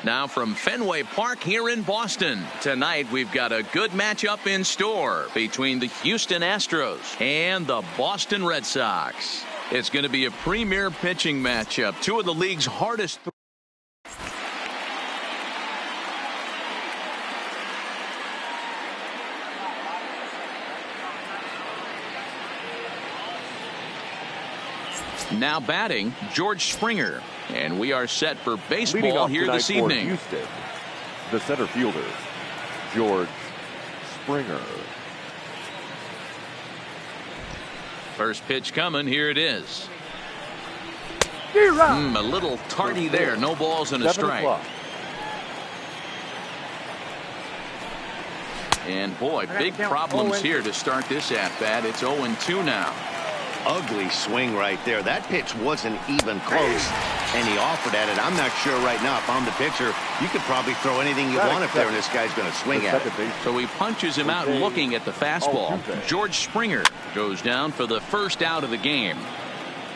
Now from Fenway Park here in Boston. Tonight we've got a good matchup in store between the Houston Astros and the Boston Red Sox. It's going to be a premier pitching matchup. Two of the league's hardest. Now batting, George Springer. And we are set for baseball here this evening. Houston, the center fielder, George Springer. First pitch coming. Here it is. A little tardy there. No balls and a strike. And boy, big problems here to start this at bat. It's 0-2 now. Ugly swing right there. That pitch wasn't even close, and he offered at it. I'm not sure right now if I'm the pitcher. You could probably throw anything you want up there, and this guy's going to swing at it. So he punches him out looking at the fastball. George Springer goes down for the first out of the game.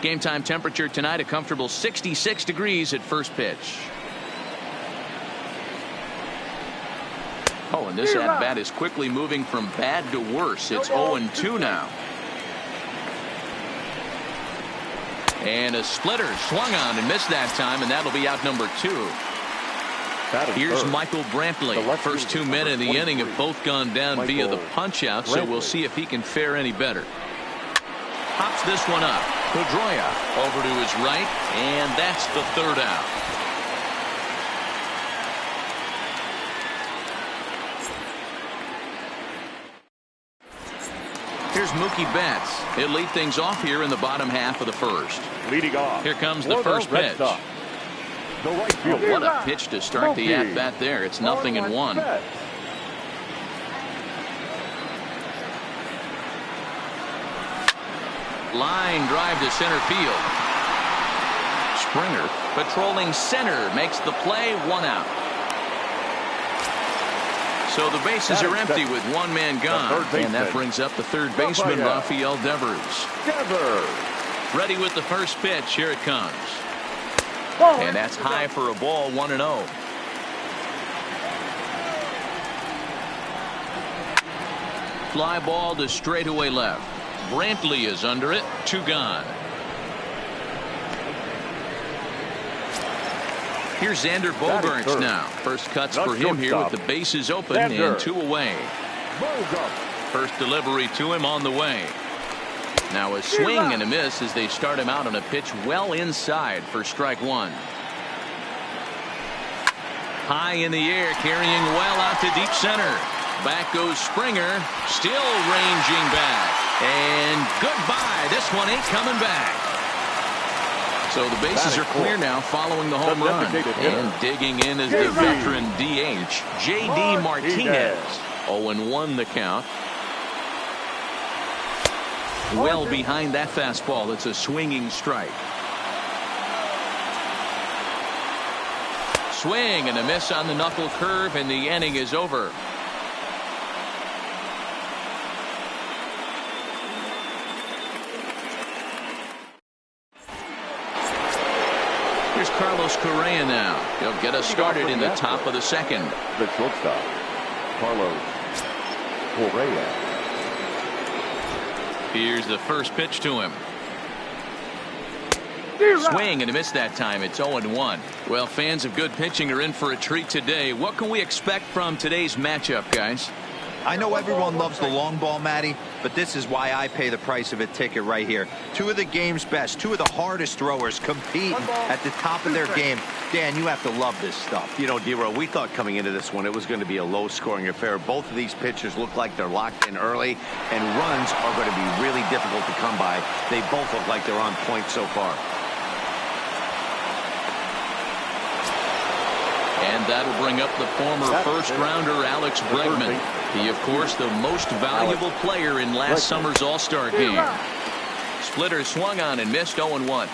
Game time temperature tonight, a comfortable 66 degrees at first pitch. Oh, and this at-bat is quickly moving from bad to worse. It's 0-2 now. And a splitter swung on and missed that time, and that'll be out number 2. Here's Michael Brantley. First 2 men in the inning have both gone down via the punch-out, so we'll see if he can fare any better. Pops this one up. Pedroia over to his right, and that's the third out. Here's Mookie Betts. He'll lead things off here in the bottom half of the first. Leading off. Here comes the first pitch. What a pitch to start the at-bat there. It's 0-1. Line drive to center field. Springer patrolling center makes the play. 1 out. So the bases are empty with 1 man gone. And that brings up the third baseman, Rafael Devers. Ready with the first pitch. Here it comes. And that's high for a ball. 1-0. Fly ball to straightaway left. Brantley is under it. 2 gone. Here's Xander Bogaerts now. First cuts for him here with the bases open and 2 away. First delivery to him on the way. Now a swing and a miss as they start him out on a pitch well inside for strike 1. High in the air, carrying well out to deep center. Back goes Springer, still ranging back. And goodbye. This one ain't coming back. So the bases are clear now following the home run. And digging in is the veteran DH, J.D. Martinez. 0-1 the count. Well behind that fastball. It's a swinging strike. Swing and a miss on the knuckle curve, and the inning is over. Here's Carlos Correa now. He'll get us started in the top of the second. The shortstop, Carlos Correa. Here's the first pitch to him. Swing and a miss that time. It's 0-1. Well, fans of good pitching are in for a treat today. What can we expect from today's matchup, guys? I know everyone loves the long ball, Matty, but this is why I pay the price of a ticket right here. 2 of the game's best, 2 of the hardest throwers competing at the top of their game. Dan, you have to love this stuff. You know, D-Row, we thought coming into this one it was going to be a low-scoring affair. Both of these pitchers look like they're locked in early, and runs are going to be really difficult to come by. They both look like they're on point so far. And that'll bring up the former first-rounder Alex Bregman. He, of course, the most valuable player in last summer's All-Star game. Splitter swung on and missed. 0-1.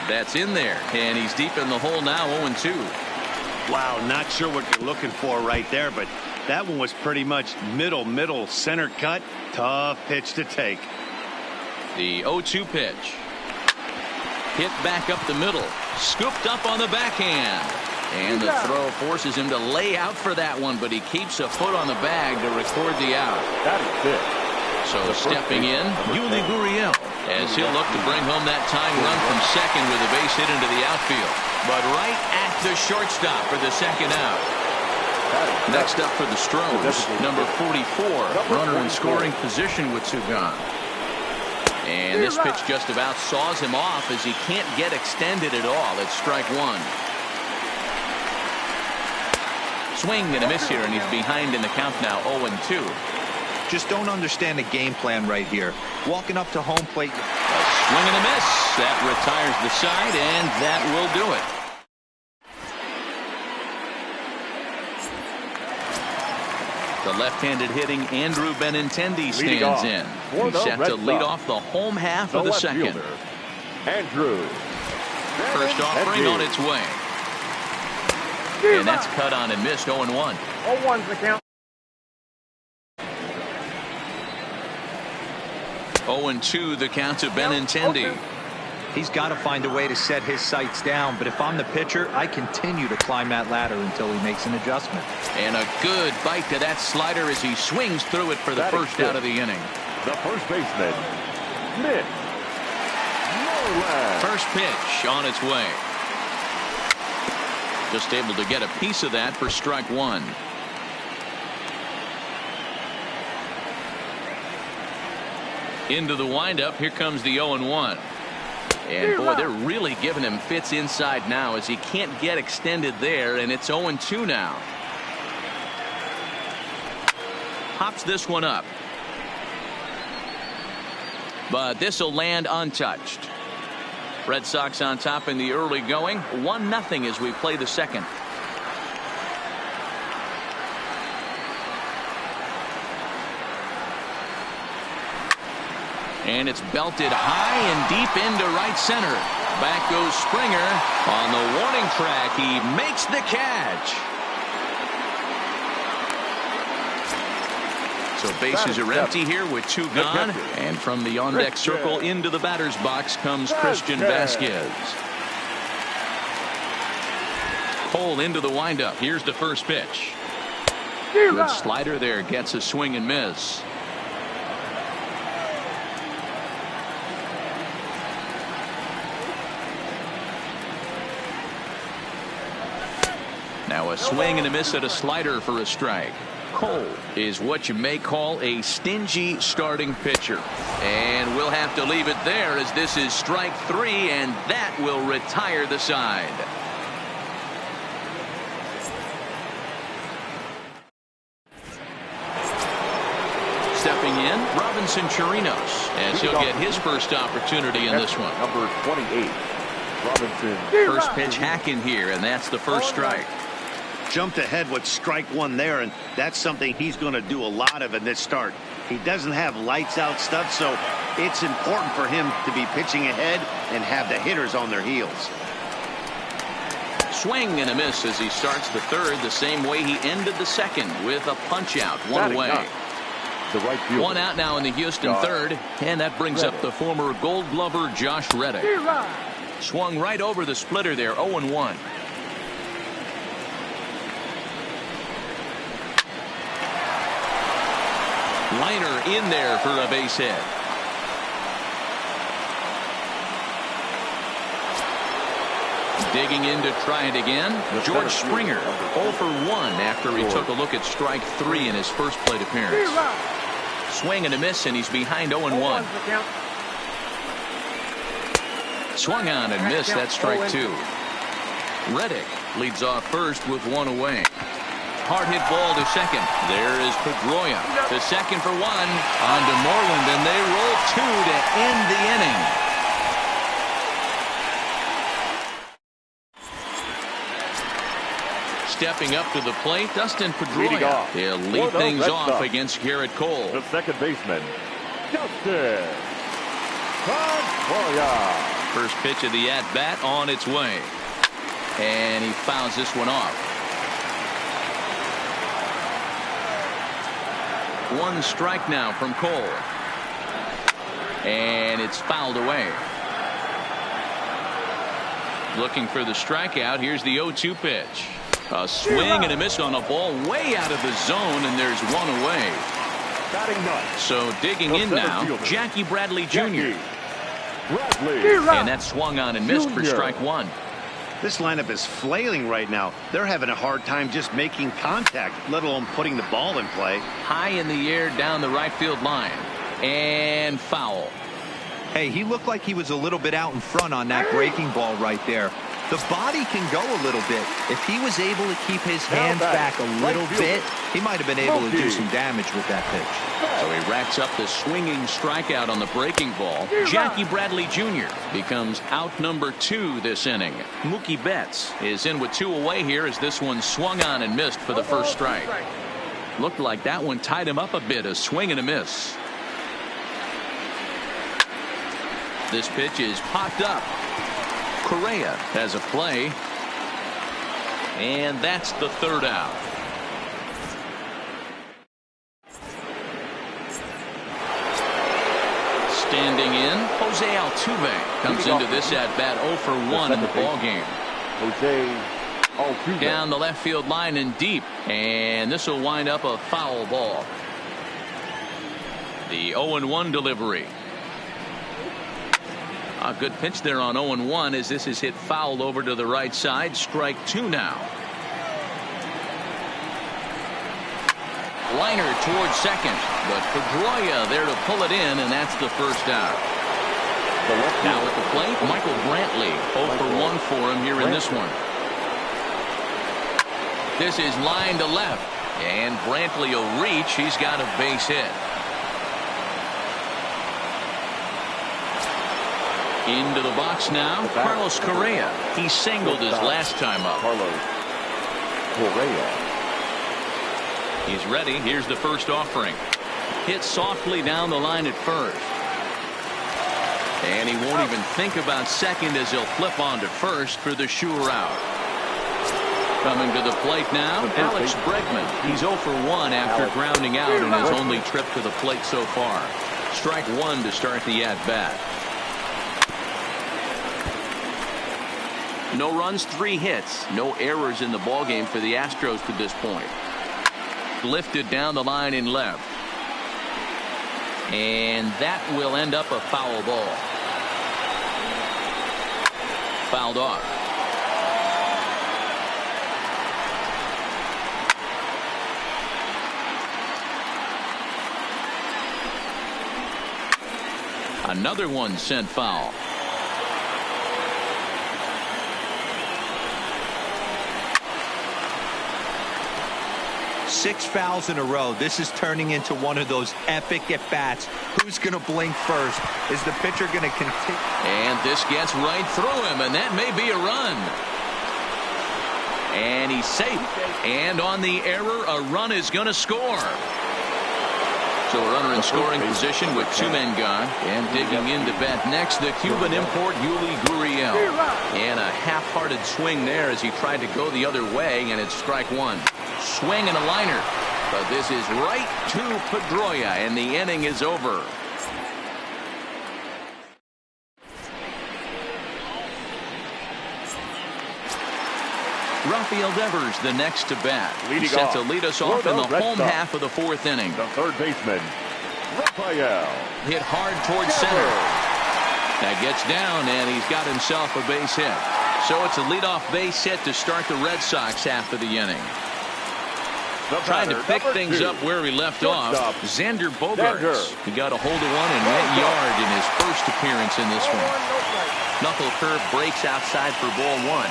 That's in there, and he's deep in the hole now. 0-2. Wow, not sure what you're looking for right there, but that one was pretty much middle center cut. Tough pitch to take. The 0-2 pitch. Hit back up the middle. Scooped up on the backhand. And the throw forces him to lay out for that one, but he keeps a foot on the bag to record the out. That is it. So stepping in, Yuli Gurriel, as he'll look to bring home that tying run from second with a base hit into the outfield. But right at the shortstop for the second out. Next up for the Stros, number 44, runner in scoring position with two gone. And this pitch just about saws him off as he can't get extended at all. It's strike one. Swing and a miss here, and he's behind in the count now, 0-2. Just don't understand the game plan right here. Walking up to home plate. A swing and a miss. That retires the side, and that will do it. The left-handed hitting Andrew Benintendi stands in. He's set to lead off the home half of the second. Andrew. First offering on its way. And that's cut on and missed, 0-1. 0-1's the count. 0-2 the count to Benintendi. He's got to find a way to set his sights down, but if I'm the pitcher, I continue to climb that ladder until he makes an adjustment. And a good bite to that slider as he swings through it for the first out of the inning. The first baseman, Mitch Moreland. First pitch on its way. Just able to get a piece of that for strike one. Into the windup. Here comes the 0-1. And boy, they're really giving him fits inside now as he can't get extended there, and it's 0-2 now. Hops this one up. But this will land untouched. Red Sox on top in the early going. 1-0 as we play the second. And it's belted high and deep into right center. Back goes Springer. On the warning track, he makes the catch. So bases are empty here with two gone. And from the on-deck circle into the batter's box comes Christian Vasquez. Cole into the windup. Here's the first pitch. Good slider there. Gets a swing and miss. Now a swing and a miss at a slider for a strike. Cole is what you may call a stingy starting pitcher. And we'll have to leave it there as this is strike three, and that will retire the side. Stepping in, Robinson Chirinos, as he'll get his first opportunity in this one. Number 28, Robinson. First pitch hacking here, and that's the first strike. Jumped ahead with strike one there, and that's something he's going to do a lot of in this start. He doesn't have lights out stuff, so it's important for him to be pitching ahead and have the hitters on their heels. Swing and a miss as he starts the third the same way he ended the second with a punch out, one away. The right fielder. One out now in the Houston third, and that brings up the former Gold Glover Josh Reddick. Swung right over the splitter there, 0-1. Liner in there for a base hit. Digging in to try it again. George Springer 0 for 1 after he took a look at strike three in his first plate appearance. Swing and a miss, and he's behind 0-1. Swung on and missed. That's strike two. Reddick leads off first with one away. Hard hit ball to second. There is Pedroia to second for one. On to Moreland, and they roll two to end the inning. Stepping up to the plate, Dustin Pedroia. He'll lead things off against Garrett Cole. The second baseman, Dustin Pedroia. First pitch of the at-bat on its way. And he fouls this one off. One strike now from Cole. And it's fouled away. Looking for the strikeout. Here's the 0-2 pitch. A swing and a miss on a ball way out of the zone, and there's one away. Batting ninth. So digging in now, Jackie Bradley Jr. Bradley. And that swung on and missed for strike one. This lineup is flailing right now. They're having a hard time just making contact, let alone putting the ball in play. High in the air down the right field line. And foul. Hey, he looked like he was a little bit out in front on that breaking ball right there. The body can go a little bit. If he was able to keep his hands back a little bit, he might have been able to do some damage with that pitch. So he racks up the swinging strikeout on the breaking ball. Jackie Bradley Jr. becomes out number 2 this inning. Mookie Betts is in with 2 away here as this one swung on and missed for the first strike. Looked like that one tied him up a bit, a swing and a miss. This pitch is popped up. Correa has a play. And that's the third out. Standing in, Jose Altuve comes into this at bat 0 for 1 in the ball game. Jose Altuve. Down the left field line and deep, and this will wind up a foul ball. The 0-1 delivery. A good pitch there on 0-1 as this is hit foul over to the right side. Strike 2 now. Liner towards second, but Pedroia there to pull it in, and that's the first out. Now at the plate, Michael Brantley. 0 for 1 for him here in this one. This is line to left, and Brantley will reach. He's got a base hit. Into the box now, Carlos Correa. He singled his last time up. Carlos Correa. He's ready. Here's the first offering. Hit softly down the line at first. And he won't even think about second as he'll flip on to first for the sure out. Coming to the plate now, Alex Bregman. He's 0 for 1 after grounding out in his only trip to the plate so far. Strike 1 to start the at-bat. No runs, 3 hits. No errors in the ballgame for the Astros to this point. Lifted down the line in left. And that will end up a foul ball. Fouled off. Another one sent foul. 6 fouls in a row. This is turning into one of those epic at-bats. Who's going to blink first? Is the pitcher going to continue? And this gets right through him, and that may be a run. And he's safe. And on the error, a run is going to score. So a runner in scoring position with 2 men gone. And digging in to bat next, the Cuban import, Yuli Gurriel. And a half-hearted swing there as he tried to go the other way, and it's strike 1. Swing and a liner. But this is right to Pedroia, and the inning is over. Rafael Devers, the next to bat. He's set to lead us off in the home half of the 4th inning. The third baseman, Rafael. Hit hard towards center. That gets down, and he's got himself a base hit. So it's a leadoff base hit to start the Red Sox half of the inning. Trying to pick things up where we left off. Xander Bogaerts. He got a hold of one and went yard in his first appearance in this one. Knuckle curve breaks outside for ball 1.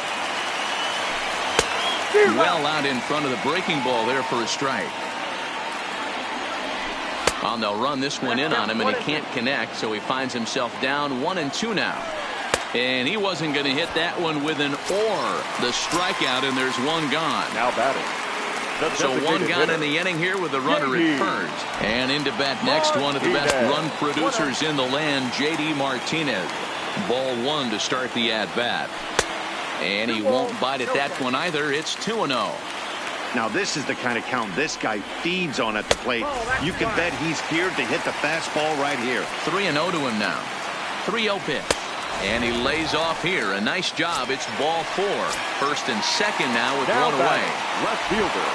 Well out in front of the breaking ball there for a strike. Well, they'll run this one in on him, and he can't connect, so he finds himself down 1-2 now. And he wasn't going to hit that one with an or. The strikeout, and there's one gone. Now batting. So one gone in the inning here with the runner at first. And into bat next, one of the best run producers in the land, J.D. Martinez. Ball 1 to start the at-bat. And he won't bite at that one either. It's 2-0. Now this is the kind of count this guy feeds on at the plate. You can bet he's geared to hit the fastball right here. 3-0 to him now. 3-0 pitch. And he lays off here. A nice job. It's ball 4. First and second now with Now one away. Left fielder,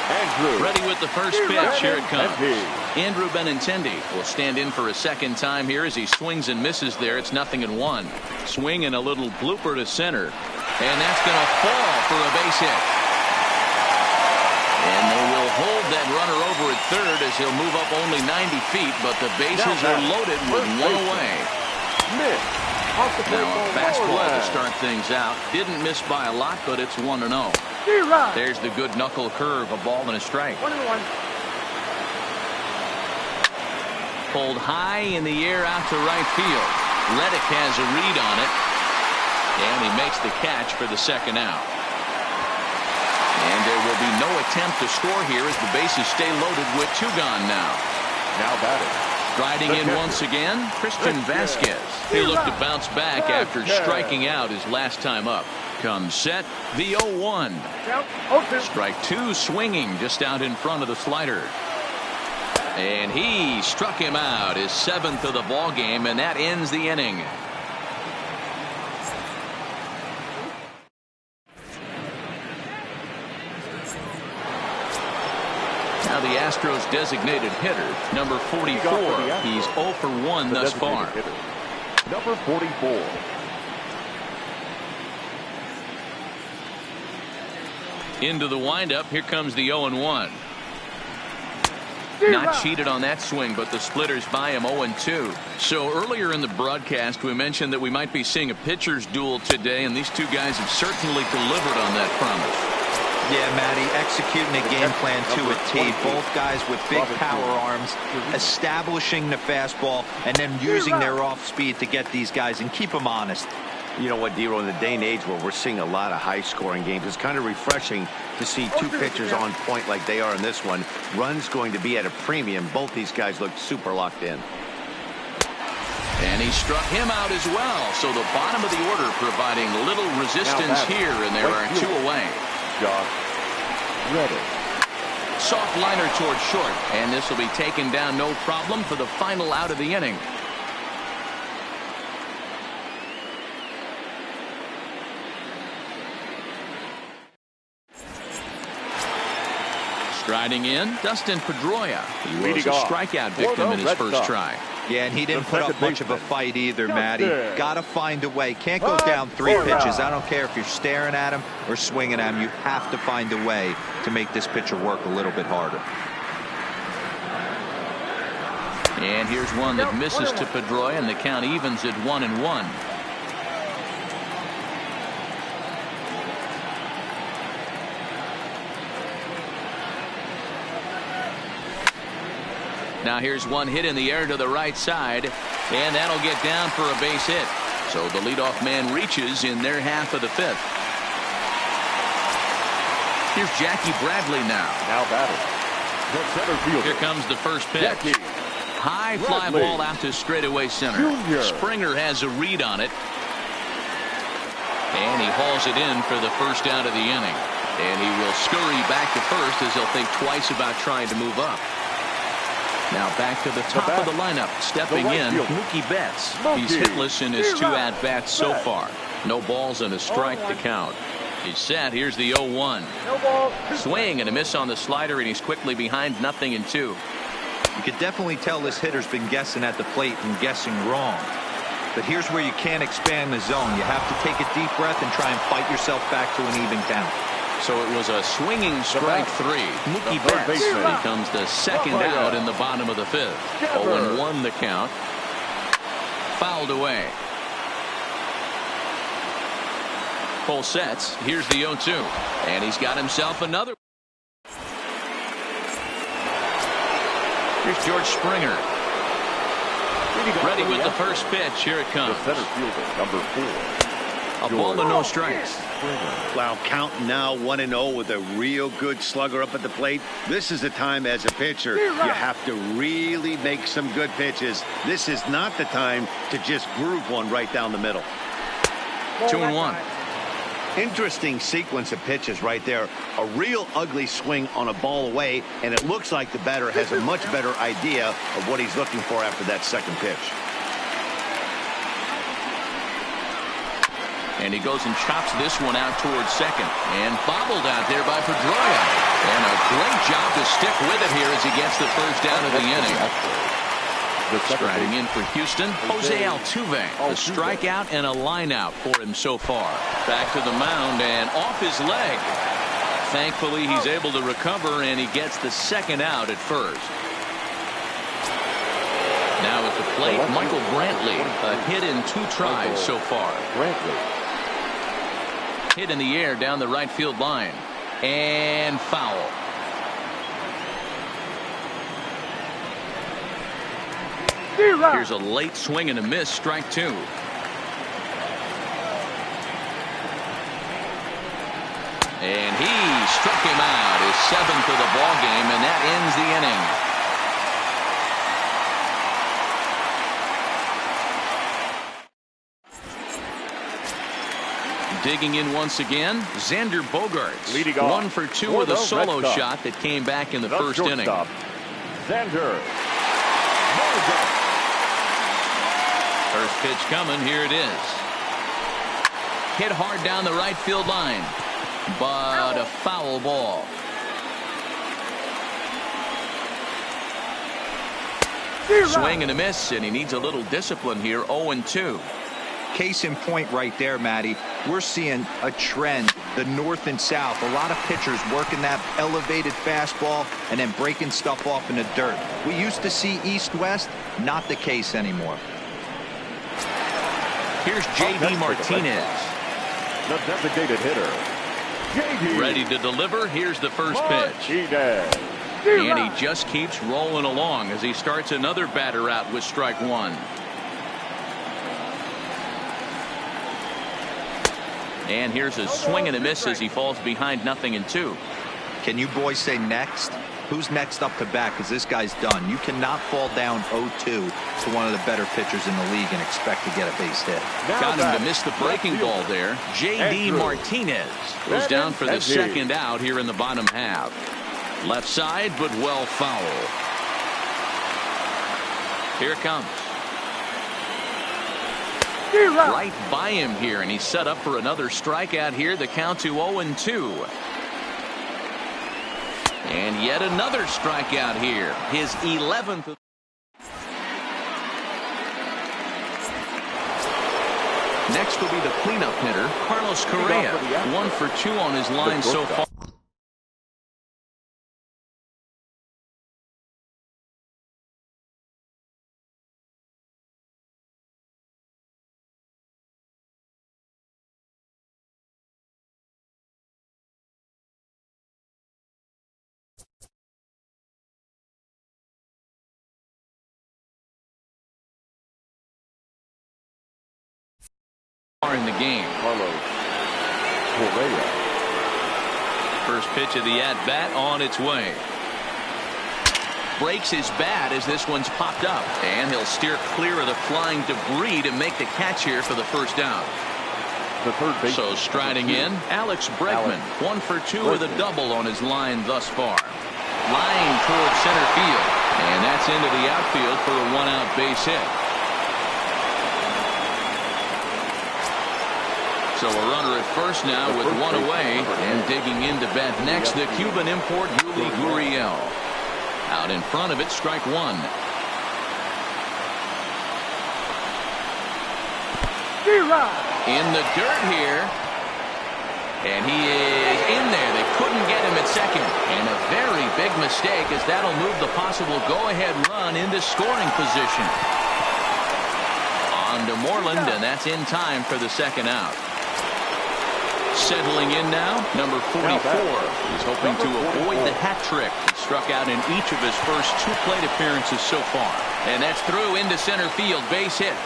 Andrew. Ready with the first pitch. Here it comes. Benintendi. Andrew Benintendi will stand in for a second time here as he swings and misses there. It's 0-1. Swing and a little blooper to center. And that's going to fall for a base hit. And they will hold that runner over at third as he'll move up only 90 feet, but the bases are loaded with one away. Now a fastball to start things out. Didn't miss by a lot, but it's 1-0. There's the good knuckle curve, a ball and a strike. 1-1. Pulled high in the air out to right field. Reddick has a read on it. And he makes the catch for the second out. And there will be no attempt to score here as the bases stay loaded with 2 gone now. Now batting. Striding in once again, Christian Vasquez. He'll look to bounce back after striking out his last time up. Comes set, the 0-1. Strike 2 swinging just out in front of the slider. And he struck him out, his 7th of the ball game, and that ends the inning. Now the Astros designated hitter, number 44. He's 0 for 1 thus far. Number 44. Into the windup. Here comes the 0-1. Not cheated on that swing, but the splitters by him 0-2. So earlier in the broadcast, we mentioned that we might be seeing a pitcher's duel today, and these two guys have certainly delivered on that promise. Yeah, Matty, executing a game plan to a T. Both guys with big power arms, establishing the fastball, and then using their off speed to get these guys and keep them honest. You know what, Dero, in the day and age where we're seeing a lot of high-scoring games, it's kind of refreshing to see 2 pitchers on point like they are in this one. Runs going to be at a premium. Both these guys look super locked in. And he struck him out as well. So the bottom of the order providing little resistance here, and there are 2 away. Josh Reddick. Soft liner toward short, and this will be taken down no problem for the final out of the inning. Striding in, Dustin Pedroia. He was a strikeout victim in his first try. Yeah, and he didn't put up much of a fight either, Matty. Got to find a way. Can't go down 3 pitches. I don't care if you're staring at him or swinging at him. You have to find a way to make this pitcher work a little bit harder. And here's one that misses to Pedroia, and the count evens at 1-1. Now here's one hit in the air to the right side, and that'll get down for a base hit. So the leadoff man reaches in their half of the 5th. Here's Jackie Bradley now. Now batting. The center fielder. Here comes the first pitch. Jackie High fly Bradley. ball out to straightaway center. Junior. Springer has a read on it. And he hauls it in for the first out of the inning. And he will scurry back to first as he'll think twice about trying to move up. Now back to the top of the lineup. Stepping in, Mookie Betts. He's hitless in his 2 at-bats so far. No balls and a strike to count. He's set. Here's the 0-1. Swing and a miss on the slider, and he's quickly behind 0-2. You could definitely tell this hitter's been guessing at the plate and guessing wrong. But here's where you can't expand the zone. You have to take a deep breath and try and fight yourself back to an even count. So it was a swinging strike 3. Mookie Betts becomes the second out in the bottom of the 5th. 0-1 the count. Fouled away. Full sets. Here's the 0-2. And he's got himself another. Here's George Springer. Ready with the first pitch. Here it comes. The center fielder, number 4. A ball and no strikes. Wow, counting now 1-0 with a real good slugger up at the plate. This is the time as a pitcher you have to really make some good pitches. This is not the time to just groove one right down the middle. 2-1. Interesting sequence of pitches right there. A real ugly swing on a ball away, and it looks like the batter has a much better idea of what he's looking for after that second pitch. And he goes and chops this one out towards second. And bobbled out there by Pedroia. And a great job to stick with it here as he gets the first down of the inning. Striding in for Houston, Jose Altuve. A strikeout and a line out for him so far. Back to the mound and off his leg. Thankfully, he's able to recover, and he gets the second out at first. Now at the plate, Michael Brantley. A hit in 2 tries so far. Hit in the air down the right field line. And foul. Here's a late swing and a miss, strike 2. And he struck him out, his 7th of the ball game, and that ends the inning. Digging in once again, Xander Bogaerts. Leading off 1 for 2 with a solo shot that came back in the first inning. Xander. First pitch coming. Here it is. Hit hard down the right field line, but a foul ball. Swing and a miss, and he needs a little discipline here. 0-2. Case in point right there, Matty. We're seeing a trend, the north and south. A lot of pitchers working that elevated fastball and then breaking stuff off in the dirt. We used to see east-west, not the case anymore. Here's J.D. Martinez. The designated hitter. J.D. Ready to deliver. Here's the first pitch. And he just keeps rolling along as he starts another batter out with strike 1. And here's a swing and a miss as he falls behind 0-2. Can you boys say next? Who's next up to bat? Because this guy's done. You cannot fall down 0-2 to one of the better pitchers in the league and expect to get a base hit. Got him to miss the breaking ball there. J.D. Martinez goes down for the second out here in the bottom half. Left side, but well foul. Here it comes. Right by him here, and he's set up for another strikeout here. The count to 0-2. And yet another strikeout here. His 11th. Next will be the cleanup hitter, Carlos Correa. 1 for 2 on his line so far. In the game. Carlos Correa. First pitch of the at-bat on its way. Breaks his bat as this one's popped up. And he'll steer clear of the flying debris to make the catch here for the first down. The third base. So striding in, Alex Bregman. 1 for 2 with a double on his line thus far. Line towards center field. And that's into the outfield for a 1-out base hit. So a runner at first now with 1 away, and digging in to bat next, the Cuban import Yuli Gurriel. Out in front of it, strike 1. In the dirt here, and he is in there. They couldn't get him at second, and a very big mistake as that'll move the possible go-ahead run into scoring position. On to Moreland, and that's in time for the second out. Settling in now, number 44. He's hoping to avoid the hat trick. He struck out in each of his first 2 plate appearances so far. And that's through into center field, base hit.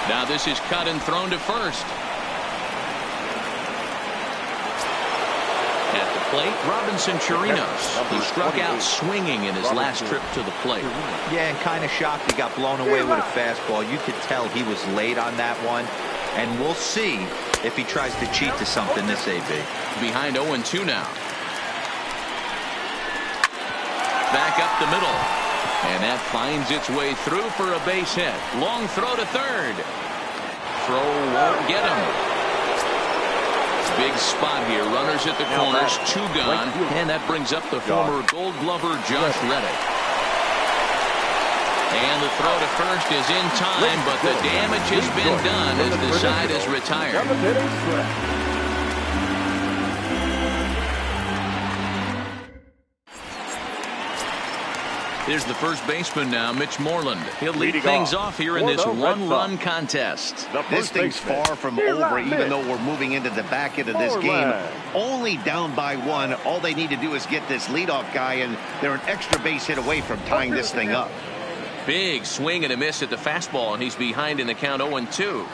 Now this is cut and thrown to first. At the plate, Robinson Chirinos, who struck out swinging in his last trip to the plate. Yeah, and kind of shocked he got blown away with a fastball. You could tell he was late on that one. And we'll see if he tries to cheat to something this AB. Behind 0-2 now. Back up the middle. And that finds its way through for a base hit. Long throw to third. Throw won't get him. Big spot here. Runners at the corners, 2 gone. And that brings up the former Gold Glover Josh Reddick. And the throw to first is in time, but the damage has been done as the side is retired. Here's the first baseman now, Mitch Moreland. He'll lead things off here in this one-run contest. This thing's far from over, even though we're moving into the back end of this game. Only down by 1. All they need to do is get this leadoff guy, and they're an extra base hit away from tying this thing up. Big swing and a miss at the fastball, and he's behind in the count 0-2.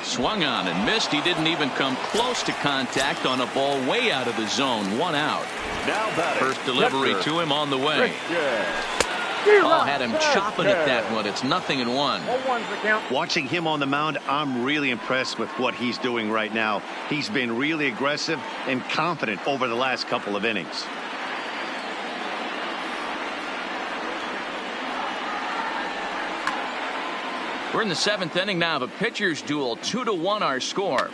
Swung on and missed. He didn't even come close to contact on a ball way out of the zone. 1 out. First delivery to him on the way. Oh, had him chopping at that one. It's 0-1. Watching him on the mound, I'm really impressed with what he's doing right now. He's been really aggressive and confident over the last couple of innings. We're in the 7th inning now of a pitcher's duel. 2-1 our score.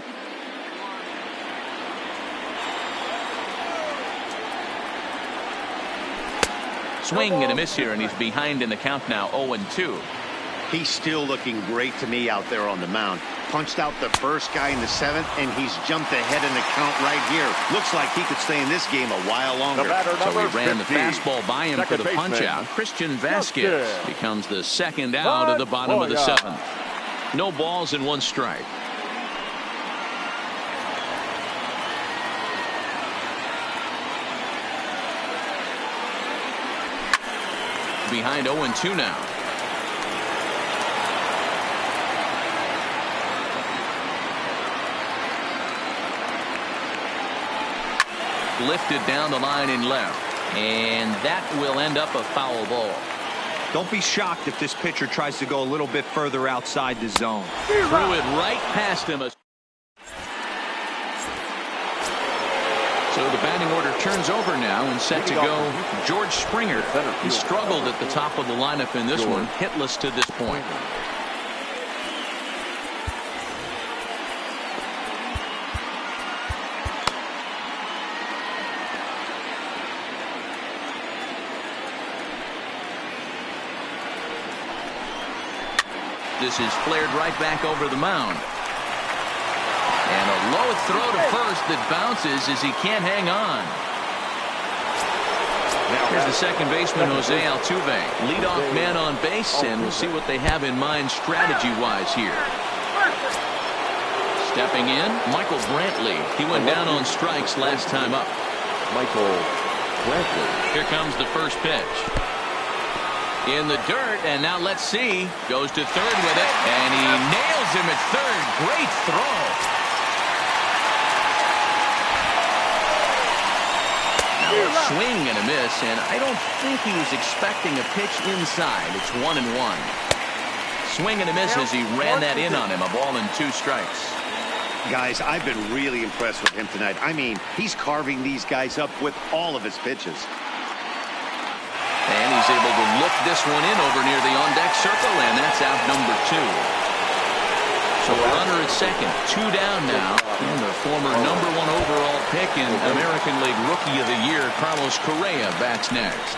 Swing and a miss here, and he's behind in the count now, 0-2. He's still looking great to me out there on the mound. Punched out the first guy in the 7th, and he's jumped ahead in the count right here. Looks like he could stay in this game a while longer. So he ran the fastball by him for the punch out. Christian Vasquez becomes the second out of the bottom of the 7th. No balls and 1 strike. Behind 0-2 now. Lifted down the line in left, and that will end up a foul ball. Don't be shocked if this pitcher tries to go a little bit further outside the zone. Threw it right past him. So the batting order turns over now, and set to go George Springer. He struggled at the top of the lineup in this one, hitless to this point. This is flared right back over the mound. And a low throw to first that bounces as he can't hang on. Here's the second baseman, Jose Altuve. Leadoff man on base, and we'll see what they have in mind strategy-wise here. Stepping in, Michael Brantley. He went down on strikes last time up. Michael Brantley. Here comes the first pitch. In the dirt, and now let's see. Goes to third with it, and he nails him at third. Great throw. Now a swing and a miss, and I don't think he was expecting a pitch inside. It's 1-1. Swing and a miss as he ran that in on him. A ball and 2 strikes. Guys, I've been really impressed with him tonight. I mean, he's carving these guys up with all of his pitches. And he's able to look this one in over near the on-deck circle, and that's out number 2. So a runner at second, 2 down now. And the former number 1 overall pick in American League Rookie of the Year, Carlos Correa, bats next.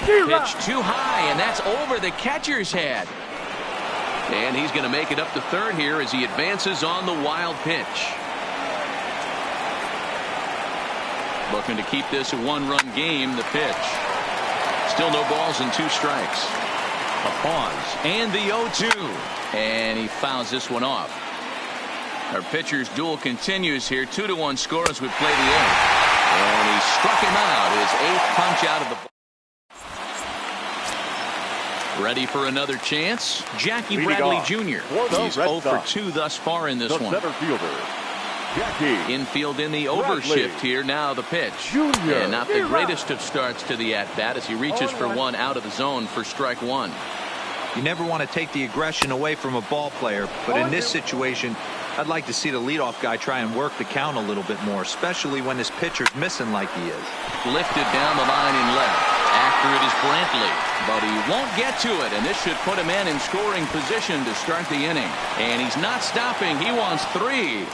Pitch too high, and that's over the catcher's head. And he's going to make it up to third here as he advances on the wild pitch. Looking to keep this a 1-run game, the pitch. Still no balls and 2 strikes. A pause. And the 0-2. And he fouls this one off. Our pitcher's duel continues here. 2-1 score as we play the 8th. And he struck him out. His 8th punch out of the ball. Ready for another chance? Jackie Bradley Jr. He's 0 for 2 thus far in this one. Center fielder. Infield in the overshift here. Now the pitch. And not the greatest of starts to the at-bat as he reaches for 1 out of the zone for strike 1. You never want to take the aggression away from a ball player, but in this situation, I'd like to see the leadoff guy try and work the count a little bit more, especially when his pitcher's missing like he is. Lifted down the line in left. After it is Brantley, but he won't get to it, and this should put a man in scoring position to start the inning. And he's not stopping. He wants 3.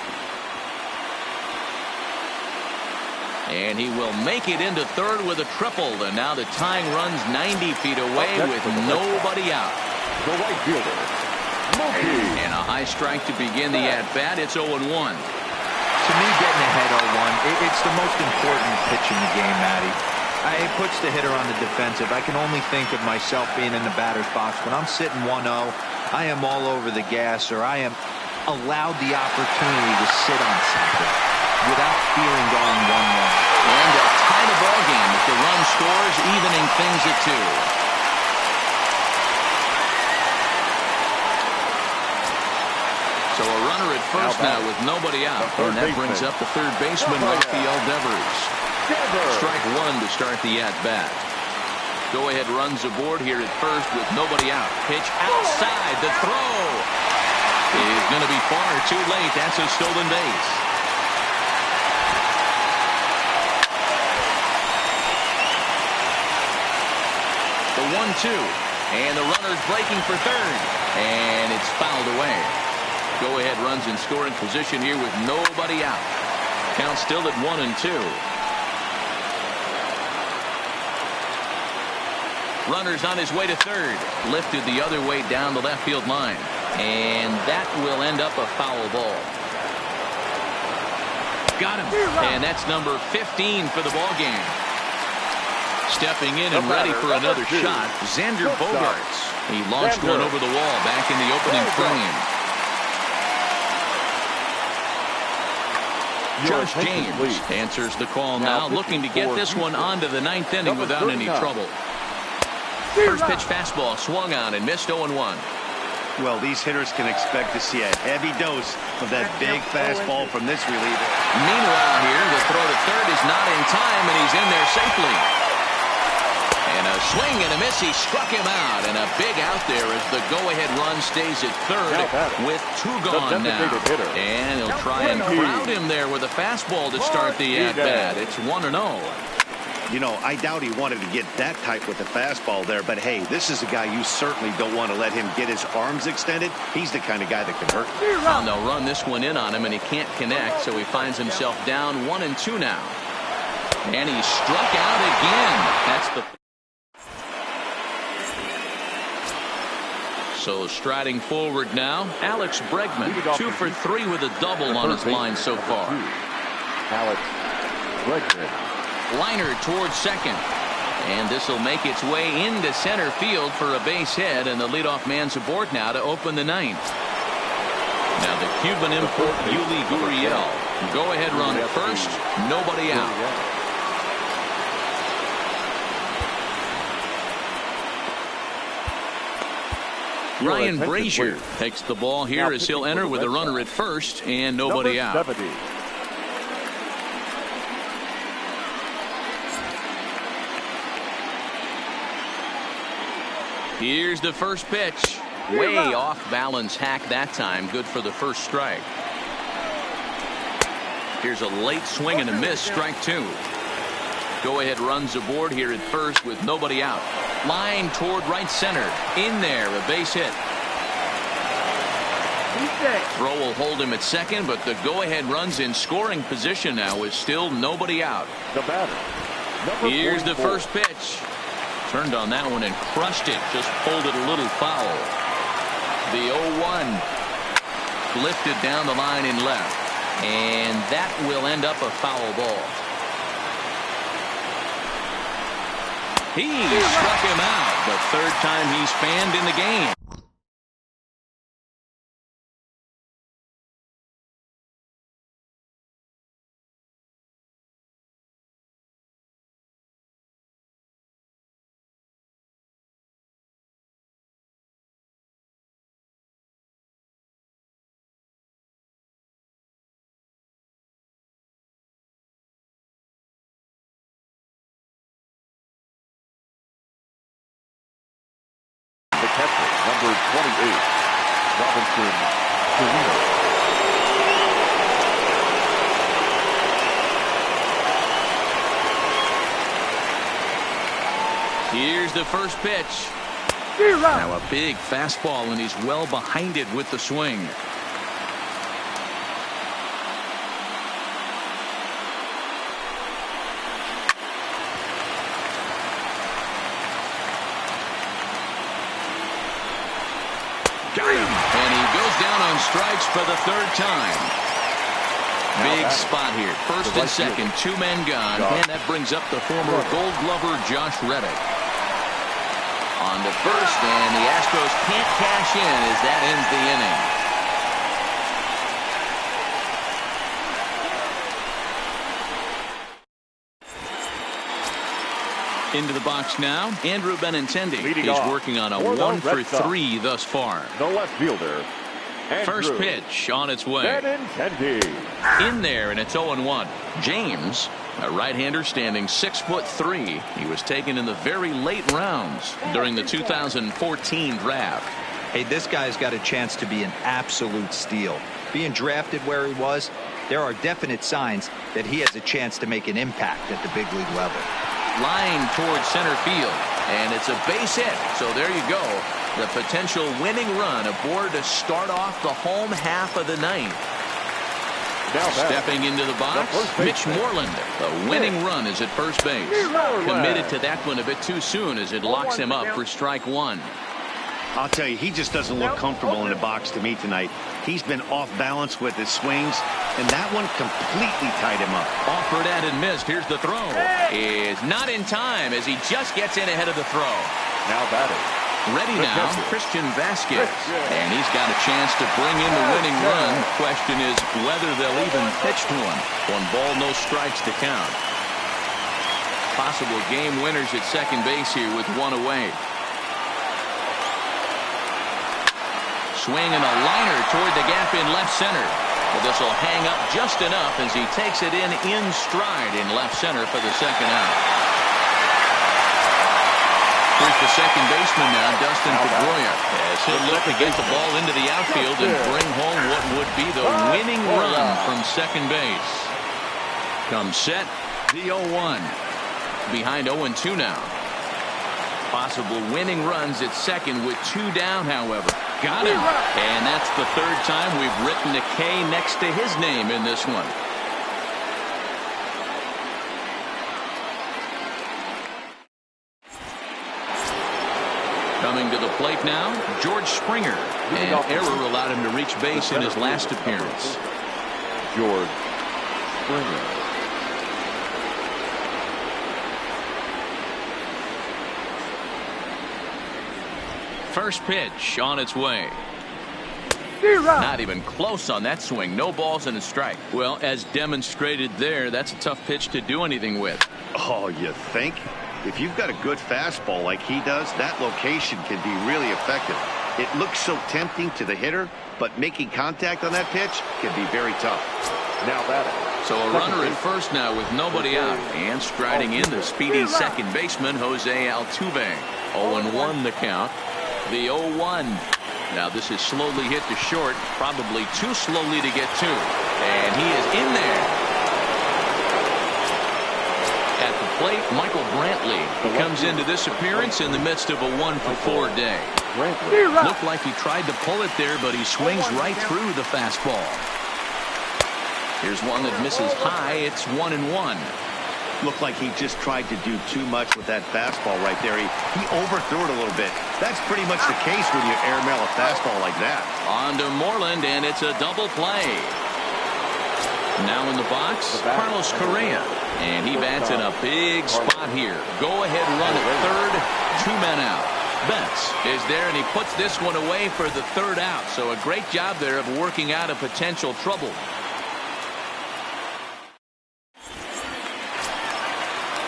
And he will make it into third with a triple. And now the tying run's 90 feet away with nobody out. The right fielder, Mookie. And a high strike to begin the at-bat. It's 0-1. To me, getting ahead 0-1, it's the most important pitch in the game, Matty. It puts the hitter on the defensive. I can only think of myself being in the batter's box. When I'm sitting 1-0, I am all over the gas, or I am allowed the opportunity to sit on something without feeling going 1-1. And a tie the ball game if the run scores, evening things at 2. So a runner at first now with nobody out. And that brings up the third baseman, Rafael Devers. Strike one to start the at-bat. Go-ahead runs aboard here at first with nobody out. Pitch outside. The throw is going to be far too late. That's a stolen base. The 1-2. And the runner's breaking for third. And it's fouled away. Go-ahead runs in scoring position here with nobody out. Count still at 1-2. Runner's on his way to third. Lifted the other way down the left field line. And that will end up a foul ball. Got him. And that's number 15 for the ball game. Stepping in and ready for another shot, Xander Bogaerts. He launched one over the wall back in the opening frame. Josh James answers the call now, looking to get this one onto the ninth inning without any trouble. First pitch fastball swung on and missed 0-1. Well, these hitters can expect to see a heavy dose of that big fastball from this reliever. Meanwhile here, the throw to third is not in time, and he's in there safely. And a swing and a miss. He struck him out, and a big out there as the go-ahead run stays at third with two gone now. And he'll try and crowd him there with a fastball to start the at-bat. It's 1-0. You know, I doubt he wanted to get that tight with the fastball there, but hey, this is a guy you certainly don't want to let him get his arms extended. He's the kind of guy that can hurt. Well, they'll run this one in on him, and he can't connect, so he finds himself down 1-2 now. And he struck out again. That's the... So striding forward now, Alex Bregman, 2 for 3 with a double on his line so far. Alex Bregman. Liner towards second. And this will make its way into center field for a base hit, and the leadoff man's aboard now to open the ninth. Now the Cuban import, Yuli Gurriel. Go ahead run at first, nobody out. Ryan Brazier takes the ball here as he'll enter with a runner at first and nobody out. 70. Here's the first pitch. Way off balance hack that time. Good for the first strike. Here's a late swing and a miss. Strike 2. Go ahead runs aboard here at first with nobody out. Line toward right center. In there, a base hit. Throw will hold him at second, but the go-ahead runs in scoring position now with still nobody out. The batter. Here's the first pitch. Turned on that one and crushed it. Just pulled it a little foul. The 0-1. Lifted down the line in left. And that will end up a foul ball. He struck him out. The third time he's fanned in the game. The catcher, number 28, Robinson Chirino. Here's the first pitch. Now a big fastball, and he's well behind it with the swing. strikes for the third time. Big spot here. First and second, two men gone. And that brings up the former Gold Glover Josh Reddick. On to first, and the Astros can't cash in as that ends the inning. Into the box now, Andrew Benintendi. He's working on a 1-for-3 thus far. The left fielder, Andrew First pitch on its way. Benintendi. In there, and it's 0-1. James, a right-hander standing 6'3". He was taken in the very late rounds during the 2014 draft. Hey, this guy's got a chance to be an absolute steal. Being drafted where he was, there are definite signs that he has a chance to make an impact at the big league level. Line towards center field, and it's a base hit. So there you go. The potential winning run aboard to start off the home half of the ninth. Stepping into the box, Mitch Moreland. The winning run is at first base. Committed to that one a bit too soon as it locks him up for strike one. I'll tell you, he just doesn't look comfortable in the box to me tonight. He's been off balance with his swings, and that one completely tied him up. Offered at and missed. Here's the throw. Is not in time as he just gets in ahead of the throw. Now batting. Ready now, Christian Vasquez. And he's got a chance to bring in the winning run. Question is whether they'll even pitch to him. 1 ball, no strikes to count. Possible game winners at second base here with one away. Swing and a liner toward the gap in left center. But this will hang up just enough as he takes it in stride in left center for the second out. Here's the second baseman now, Dustin Pedroia, as he'll look to get the ball into the outfield and bring home what would be the winning run from second base. Comes set, the 0-1. Behind 0-2 now. Possible winning runs at second with 2 down, however. Got him. And that's the third time we've written a K next to his name in this one. Coming to the plate now, George Springer. An error allowed him to reach base in his last appearance. George Springer. First pitch on its way. Not even close on that swing. No balls and a strike. Well, as demonstrated there, that's a tough pitch to do anything with. Oh, you think? If you've got a good fastball like he does, that location can be really effective. It looks so tempting to the hitter, but making contact on that pitch can be very tough. Now batting. So a runner at first now with nobody out. And striding in the speedy second baseman, Jose Altuve. 0-1 the count. The 0-1. Now this is slowly hit to short, probably too slowly to get to. And he is in there. At the plate, Michael Brantley comes into this appearance in the midst of a 1-for-4 day. Looked like he tried to pull it there, but he swings right through the fastball. Here's one that misses high. It's 1-1. Looked like he just tried to do too much with that fastball right there. He overthrew it a little bit. That's pretty much the case when you airmail a fastball like that. On to Moreland, and it's a double play. Now in the box, Carlos Correa. And he bats in a big spot here. Go-ahead run at third, 2 men out. Betts is there, and he puts this one away for the third out. So a great job there of working out a potential trouble.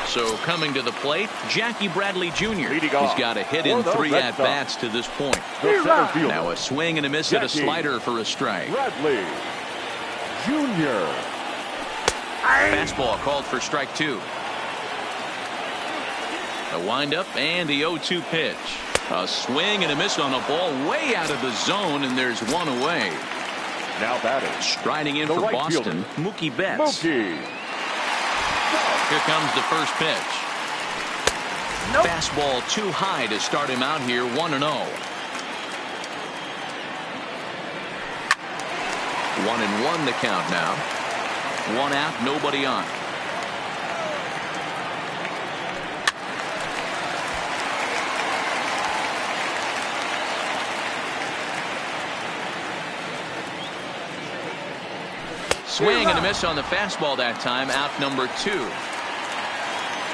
So coming to the plate, Jackie Bradley Jr. He's got a hit in 3 at-bats to this point. Now a swing and a miss at a slider for a strike. Bradley Jr. Fastball called for strike 2. A windup and the 0-2 pitch. A swing and a miss on a ball way out of the zone, and there's one away. Now batting. Striding in for Boston, Mookie Betts. Here comes the first pitch. Fastball too high to start him out here, 1-0. 1-1 the count now. 1 out, nobody on. Swing and a miss on the fastball that time. Out number 2.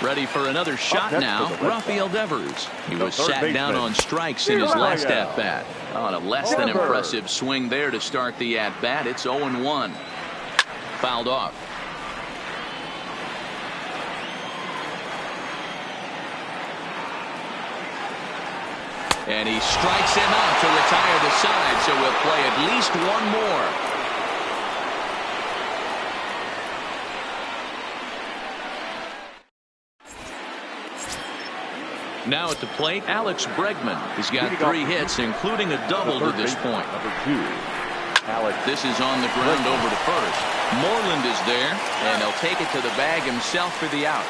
Ready for another shot now. Rafael Devers. He was sat down on strikes in his last at-bat. On a less than impressive swing there to start the at-bat. It's 0-1. Fouled off. And he strikes him out to retire the side, so we'll play at least one more. Now at the plate, Alex Bregman. He's got 3 hits, including a double to this point. This is on the ground over to first. Moreland is there, and he'll take it to the bag himself for the out.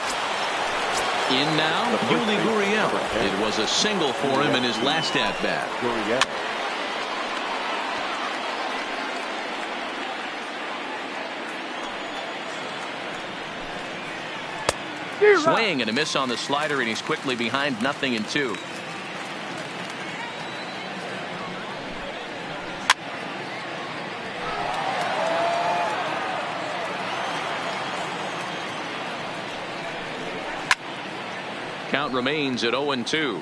In now, Yuli Gurriel. It was a single for him in his last at-bat. Swing and a miss on the slider, and he's quickly behind 0-2. Count remains at 0-2.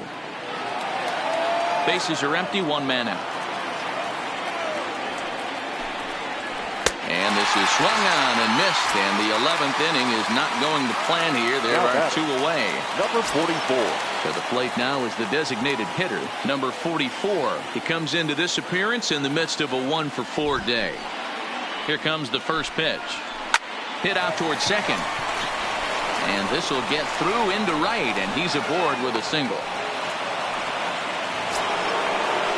Bases are empty, 1 man out. And this is swung on and missed, and the 11th inning is not going to plan here. There are 2 away. Number 44. To the plate now is the designated hitter, number 44. He comes into this appearance in the midst of a 1-for-4 day. Here comes the first pitch. Hit out towards second. And this will get through into right, and he's aboard with a single.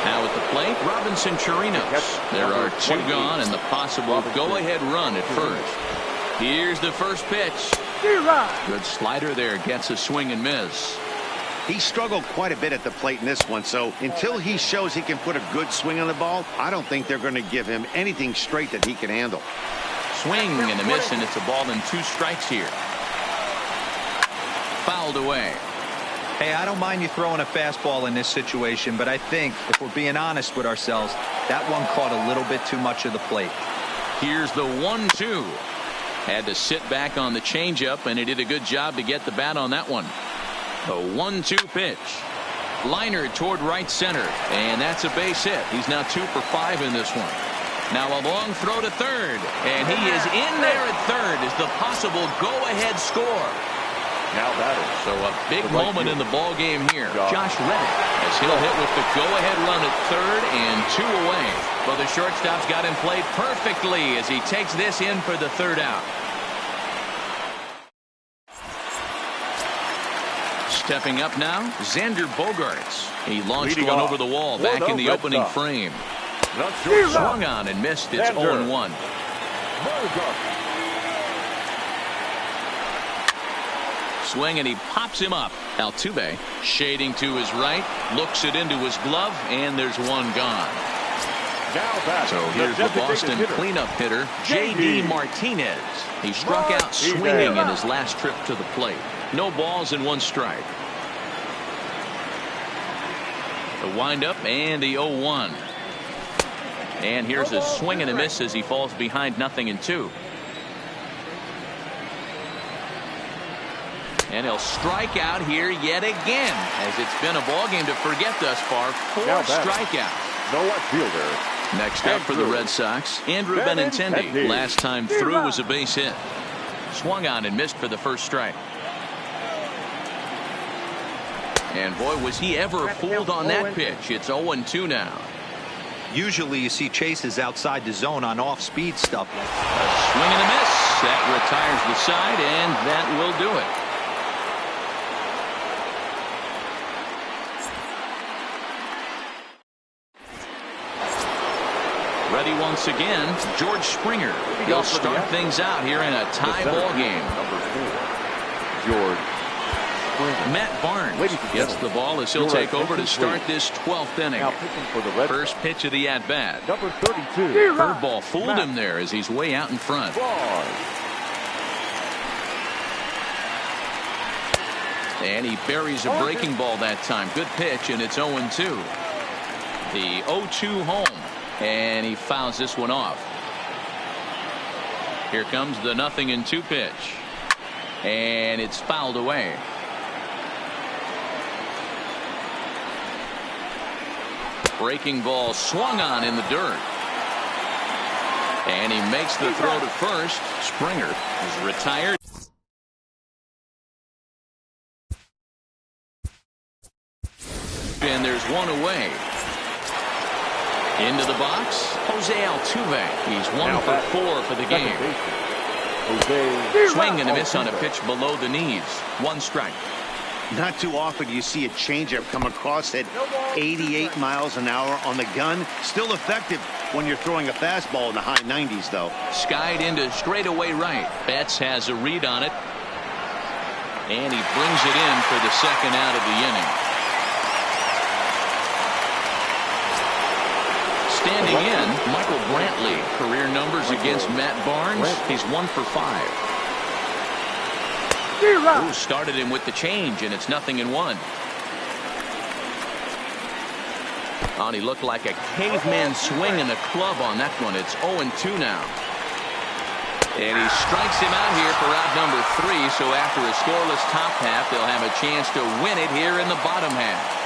Now at the plate, Robinson Chirinos. There are 2 gone and the possible go-ahead run at first. Here's the first pitch. Good slider there, gets a swing and miss. He struggled quite a bit at the plate in this one, so until he shows he can put a good swing on the ball, I don't think they're going to give him anything straight that he can handle. Swing and a miss, and it's a ball and 2 strikes here. Fouled away. Hey, I don't mind you throwing a fastball in this situation, but I think, if we're being honest with ourselves, that one caught a little bit too much of the plate. Here's the 1-2. Had to sit back on the changeup, and he did a good job to get the bat on that one. The 1-2 pitch. Liner toward right center, and that's a base hit. He's now 2 for 5 in this one. Now a long throw to third, and he is in there at third as the possible go-ahead score. Now batting. So a big moment in the ball game here. Josh Reddick, as he'll hit with the go-ahead run at third and 2 away. Well, the shortstop's got him played perfectly as he takes this in for the 3rd out. Stepping up now, Xander Bogaerts. He launched one over the wall back in the opening frame. Swung on and missed. It's 0-1. Swing and he pops him up. Altuve shading to his right, looks it into his glove, and there's 1 gone. So here's the Boston cleanup hitter, J.D. Martinez. He struck out swinging in his last trip to the plate. No balls and 1 strike. The windup and the 0-1. And here's a swing and a miss as he falls behind 0-2. And he'll strike out here yet again, as it's been a ball game to forget thus far. 4 strikeouts. No outfielder. Next up for the Red Sox, Andrew Benintendi. Last time through was a base hit. Swung on and missed for the first strike. And boy, was he ever fooled on that pitch. It's 0-2 now. Usually you see chases outside the zone on off-speed stuff. A swing and a miss. That retires the side, and that will do it. Ready once again, George Springer. He'll start things out here in a tie ball game. Number 4, George Springer. Matt Barnes gets the ball as he'll take over to start this 12th inning. First pitch of the at-bat. Number 32. Curveball fooled him there as he's way out in front. And he buries a breaking ball that time. Good pitch, and it's 0-2. The 0-2 home. And he fouls this one off. Here comes the 0-2 pitch. And it's fouled away. Breaking ball swung on in the dirt. And he makes the throw to first. Springer is retired. And there's one away. Into the box, Jose Altuve. He's 1 for 4 for the game. Swing and a miss on a pitch below the knees. 1 strike. Not too often you see a changeup come across at 88 miles an hour on the gun. Still effective when you're throwing a fastball in the high 90s, though. Skied into straightaway right. Betts has a read on it. And he brings it in for the second out of the inning. Standing in, Michael Brantley. Career numbers against Matt Barnes. He's 1 for 5. Ooh, started him with the change, and it's 0-1. Oh, and he looked like a caveman swinging a club on that one. It's 0-2 now. And he strikes him out here for out number 3. So after a scoreless top half, they'll have a chance to win it here in the bottom half.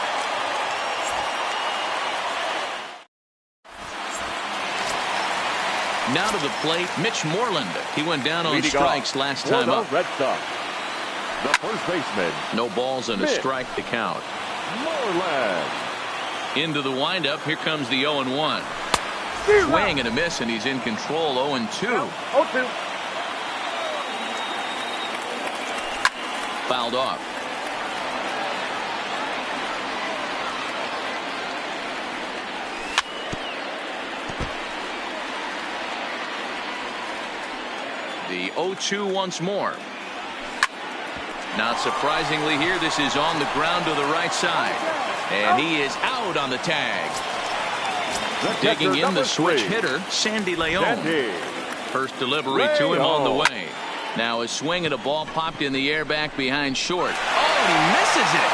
Now to the plate, Mitch Moreland. He went down on strikes last time up. Red Sox, the first baseman. No balls and a strike to count. Moreland. Into the windup. Here comes the 0-1. Swing and a miss, and he's in control. 0-2. 0-2. Fouled off. The 0-2 once more. Not surprisingly here, this is on the ground to the right side. And he is out on the tag. Digging in the switch hitter, Sandy Leon. First delivery to him on the way. Now a swing and a ball popped in the air back behind short. Oh, he misses it.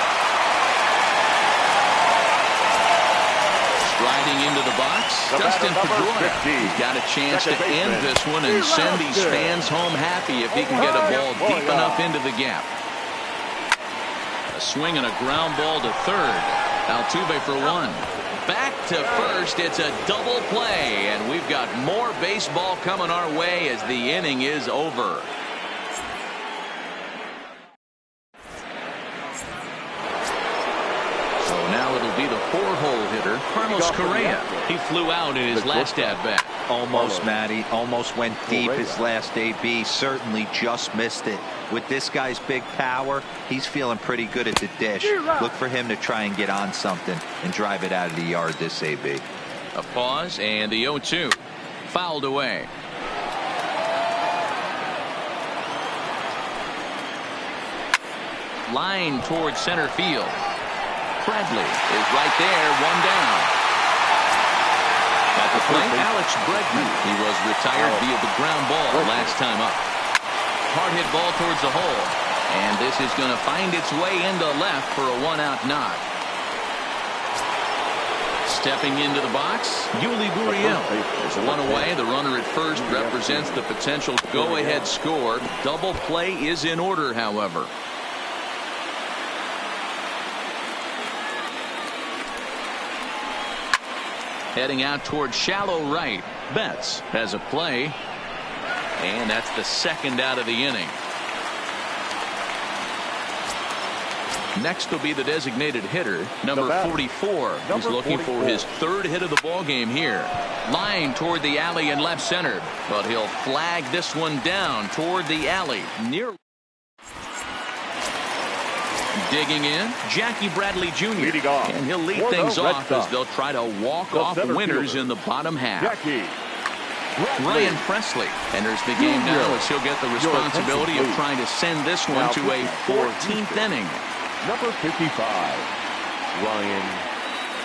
Striding into the box, Dustin Pedroia. He's got a chance to end this one and send these fans home happy if he can get a ball deep enough into the gap. A swing and a ground ball to third. Altuve for 1. Back to first. It's a double play, and we've got more baseball coming our way as the inning is over. So now it'll be the 4-hole hitter, Carlos Correa. He flew out in his last at-bat. Almost, Matty. Almost went deep his last AB. Certainly just missed it. With this guy's big power, he's feeling pretty good at the dish. Look for him to try and get on something and drive it out of the yard this AB. A pause, and the 0-2. Fouled away. Line towards center field. Bradley is right there, 1 down. At the plate, Alex Bregman. He was retired via the ground ball last time up. Hard hit ball towards the hole. And this is going to find its way into left for a 1-out knock. Stepping into the box, Yuli Gurriel. There's 1 away. The runner at first represents the potential go-ahead score. Double play is in order, however. Heading out toward shallow right. Betts has a play. And that's the second out of the inning. Next will be the designated hitter, number 44. He's looking for his 3rd hit of the ball game here. Line toward the alley in left center, but he'll flag this one down toward the alley. Near. Digging in, Jackie Bradley Jr. And he'll lead things off as they'll try to walk off winners in the bottom half. Ryan Presley enters the game now as he'll get the responsibility of trying to send this one to a 14th inning. Number 55, Ryan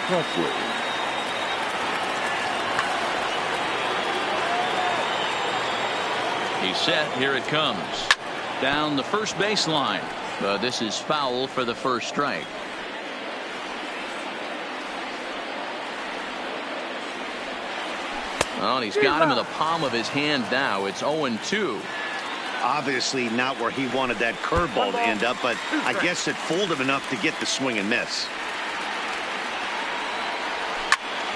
Presley. He's set. Here it comes. Down the first baseline. But this is foul for the first strike. Oh, and he's got him in the palm of his hand now. It's 0-2. Obviously not where he wanted that curveball to end up, but I guess it fooled him enough to get the swing and miss.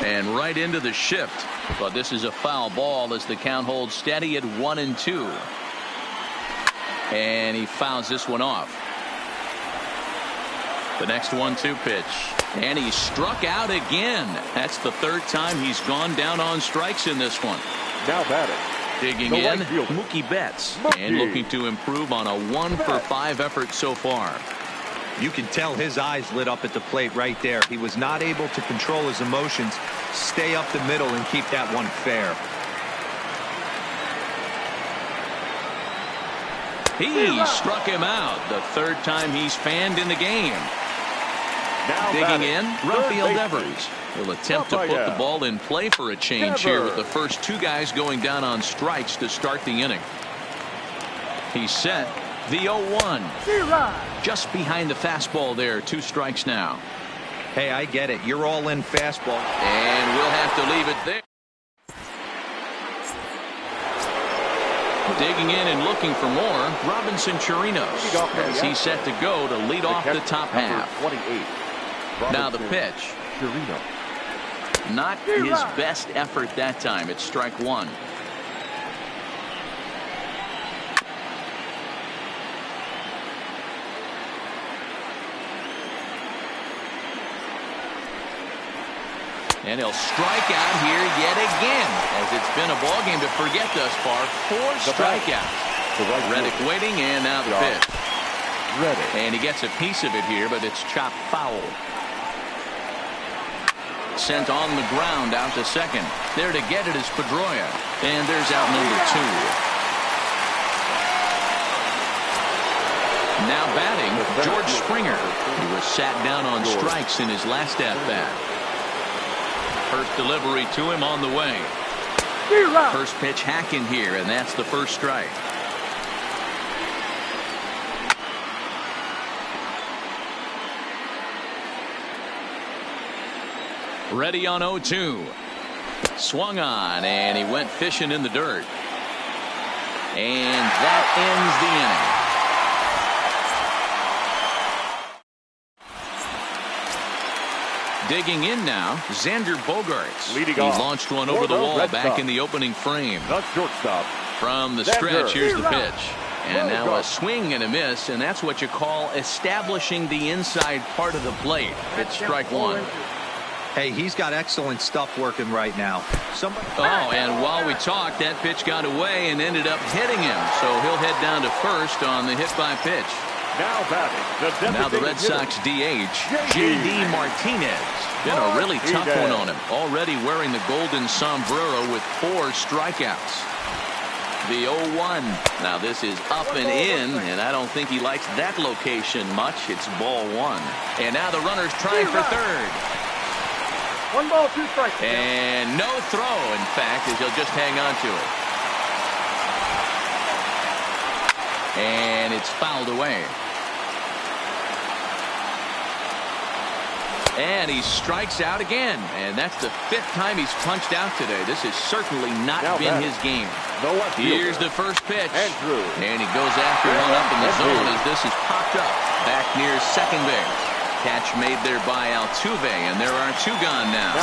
And right into the shift. But this is a foul ball as the count holds steady at 1-2. And he fouls this one off. The next 1-2 pitch. And he struck out again. That's the third time he's gone down on strikes in this one. Now batting. Digging in, Mookie Betts. And looking to improve on a 1-for-5 effort so far. You can tell his eyes lit up at the plate right there. He was not able to control his emotions, stay up the middle, and keep that one fair. He struck him out. The third time he's fanned in the game. Now Digging in, Rafael Devers. Devers. He'll attempt to put the ball in play for a change here with the first two guys going down on strikes to start the inning. He's set. The 0-1. Just behind the fastball there. 2 strikes now. Hey, I get it. You're all in fastball. And we'll have to leave it there. Digging in and looking for more, Robinson Chirinos as he's set to go to lead off the top half. 28. Now the pitch. Chirinos. Not his best effort that time. It's strike 1. And he'll strike out here yet again, as it's been a ball game to forget thus far. 4 strikeouts. Reddick waiting, and now the pitch. And he gets a piece of it here, but it's chopped foul. Sent on the ground out to second. There to get it is Pedroia. And there's out number 2. Now batting, George Springer. He was sat down on strikes in his last at-bat. First delivery to him on the way. First pitch hacking here, and that's the first strike. Ready on 0-2. Swung on, and he went fishing in the dirt. And that ends the inning. Digging in now, Xander Bogaerts. Leading he off launched one over the wall back in the opening frame. The shortstop. From the stretch, here's the pitch. And now a swing and a miss, and that's what you call establishing the inside part of the plate. It's strike 1. Hey, he's got excellent stuff working right now. And while we talked, that pitch got away and ended up hitting him. So he'll head down to first on the hit by pitch. Now the Red Sox DH, J.D. Martinez. Been a really tough one on him. Already wearing the golden sombrero with 4 strikeouts. The 0-1. Now this is up and in, and I don't think he likes that location much. It's ball 1. And now the runner's trying for third. 1 ball, 2 strikes. And no throw, in fact, as he'll just hang on to it. And it's fouled away. And he strikes out again. And that's the 5th time he's punched out today. This has certainly not been his game. Here's the first pitch. And he goes after one up in the zone as this is popped up back near second base. Catch made there by Altuve, and there are 2 gone now.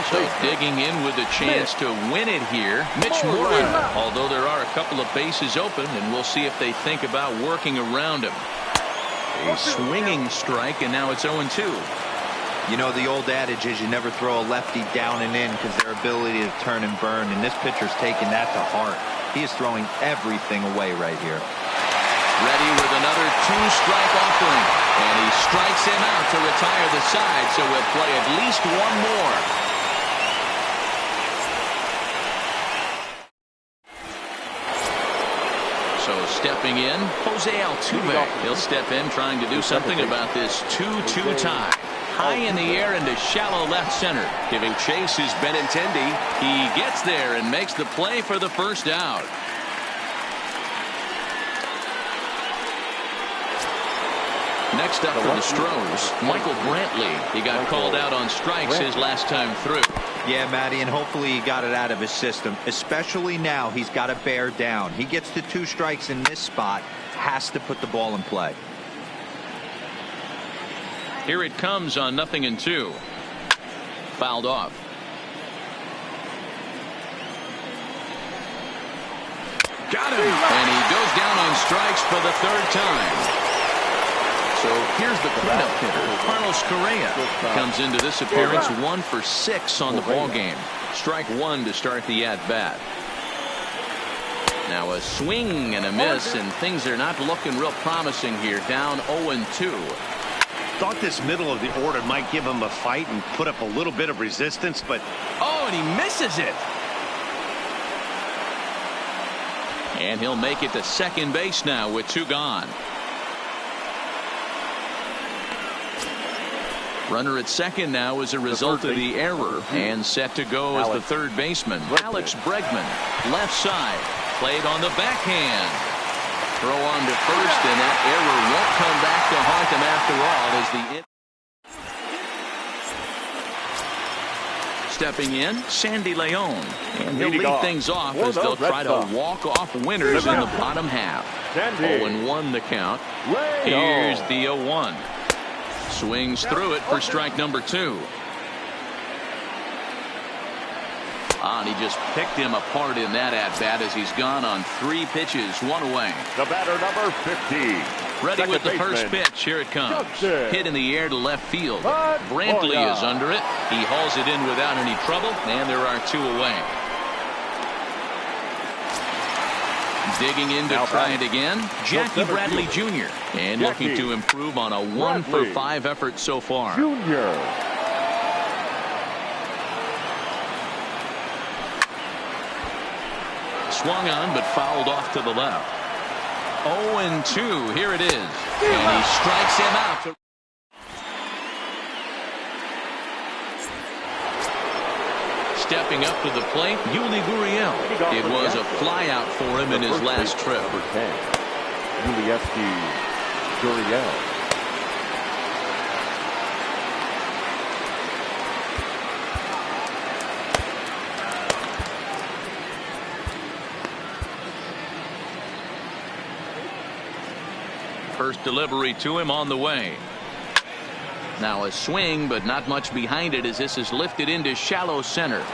So digging in with a chance to win it here, Mitch Moreland. Although there are a couple of bases open, and we'll see if they think about working around him. A swinging strike, and now it's 0-2. You know, the old adage is you never throw a lefty down and in because their ability to turn and burn, and this pitcher's taking that to heart. He is throwing everything away right here. Ready with another 2-strike offering, and he strikes him out to retire the side, so we'll play at least 1 more. So stepping in, Jose Altuve. He'll step in trying to do something about this 2-2 tie. High in the air into shallow left center. Giving chase is Benintendi. He gets there and makes the play for the first out. Next up for the Stros, Michael Brantley. He got called out on strikes his last time through. Yeah, Matty, and hopefully he got it out of his system. Especially now, he's got to bear down. He gets the 2 strikes in this spot, has to put the ball in play. Here it comes on 0-2. Fouled off. Got him. And he goes down on strikes for the 3rd time. So here's the cleanup hitter, Carlos Correa. Comes into this appearance 1 for 6 on the ball game. Strike 1 to start the at-bat. Now a swing and a miss, and things are not looking real promising here. Down 0-2. Thought this middle of the order might give him a fight and put up a little bit of resistance, but oh, and he misses it. And he'll make it to second base now with 2 gone. Runner at second now as a result of the error, and set to go as the 3rd baseman, Alex Bregman. Left side, played on the backhand. Throw on to first, and that error won't come back to haunt him after all as the stepping in, Sandy Leon. And he'll lead things off as they'll try to walk off winners in the bottom half. 0-1 the count. Here's the 0-1. Swings through it for strike number 2. And he just picked him apart in that at-bat as he's gone on 3 pitches, 1 away. The batter, number 50. Ready with the first pitch. Here it comes. Hit in the air to left field. Brantley is under it. He hauls it in without any trouble, and there are 2 away. Digging in to try it again, Jackie Bradley Jr. And looking to improve on a 1 for 5 effort so far. Junior. Swung on but fouled off to the left. 0-2. Here it is. And he strikes him out. Stepping up to the plate, Yuli Gurriel. It was a flyout for him in his last trip. Number 10, Yuli Gurriel. First delivery to him on the way. Now a swing, but not much behind it as this is lifted into shallow center.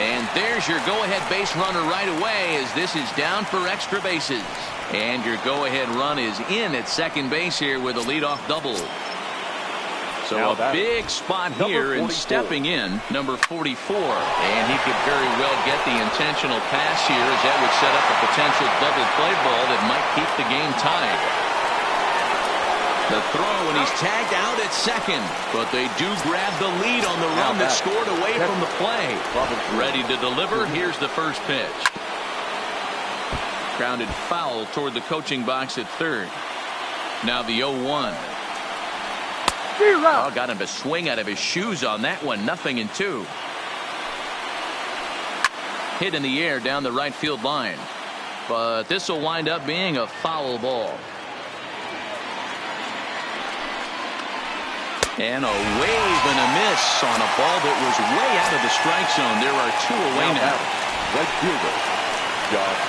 And there's your go-ahead base runner right away as this is down for extra bases. And your go-ahead run is in at second base here with a leadoff double. So a big spot here, and stepping in, number 44. And he could very well get the intentional pass here as that would set up a potential double play ball that might keep the game tied. The throw, and he's tagged out at second, but they do grab the lead on the run that scored away from the play. Ready to deliver. Here's the first pitch. Grounded foul toward the coaching box at third. Now the 0-1. Oh, got him to swing out of his shoes on that one. 0-2. Hit in the air down the right field line, but this will wind up being a foul ball. And a wave and a miss on a ball that was way out of the strike zone. There are 2 away now. Right fielder, Josh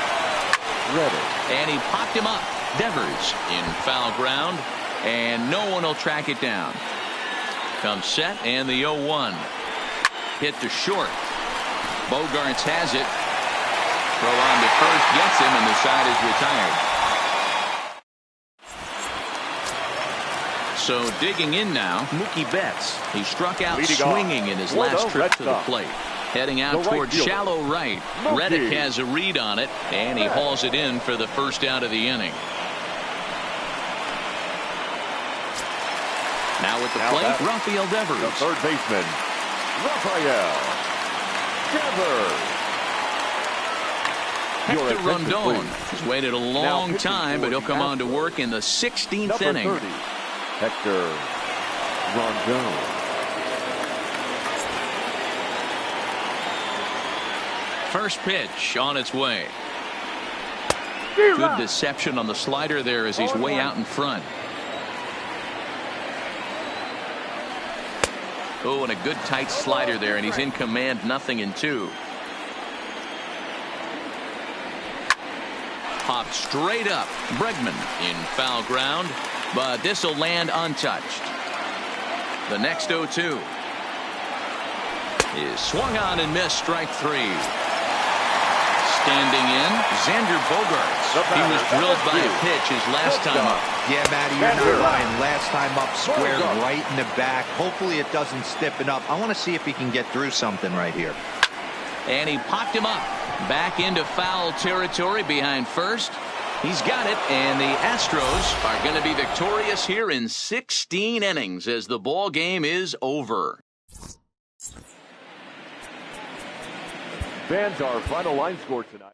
Reddick. And he popped him up. Devers in foul ground, and no one will track it down. Comes set, and the 0-1. Hit to short. Bogarts has it. Throw on to first, gets him, and the side is retired. So digging in now, Mookie Betts. He struck out swinging in his last trip to the plate. Heading out toward shallow right. Reddick has a read on it, and he hauls it in for the first out of the inning. Now at the plate, Rafael Devers. The third baseman, Rafael Devers. Hector Rondon has waited a long time, but he'll come on to work in the 16th inning. 30. Hector Rondon. First pitch on its way. Good deception on the slider there as he's way out in front. Oh, and a good tight slider there, and he's in command, 0-2. Popped straight up. Bregman in foul ground, but this will land untouched. The next 0-2 is swung on and missed, strike 3. Standing in, Xander Bogaerts. He was drilled by a pitch his last time up. Yeah, Matty, you're not lying. Last time up, squared right in the back. Hopefully it doesn't stiffen up. I want to see if he can get through something right here. And he popped him up. Back into foul territory behind first. He's got it, and the Astros are going to be victorious here in 16 innings as the ball game is over. Fans, our final line score tonight.